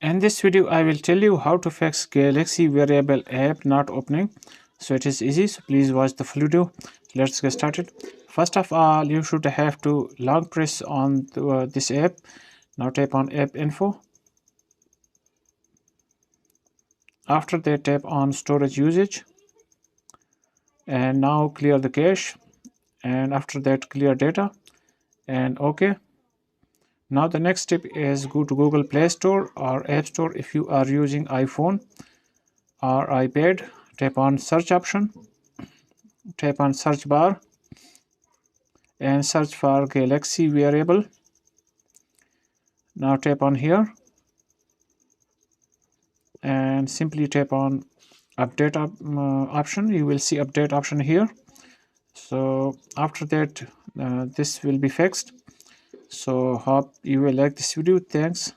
In this video, I will tell you how to fix Galaxy Wearable app not opening. So it is easy. So please watch the full video. Let's get started. First of all, you should have to long press on this app. Now tap on App Info. After that, tap on Storage Usage. And now clear the cache. And after that, clear data. And OK. Now the next step is go to Google Play Store or App Store if you are using iPhone or iPad. Tap on search option, tap on search bar and search for Galaxy Wearable. Now tap on here and simply tap on update option. You will see update option here. So after that this will be fixed. So hope you will like this video. Thanks.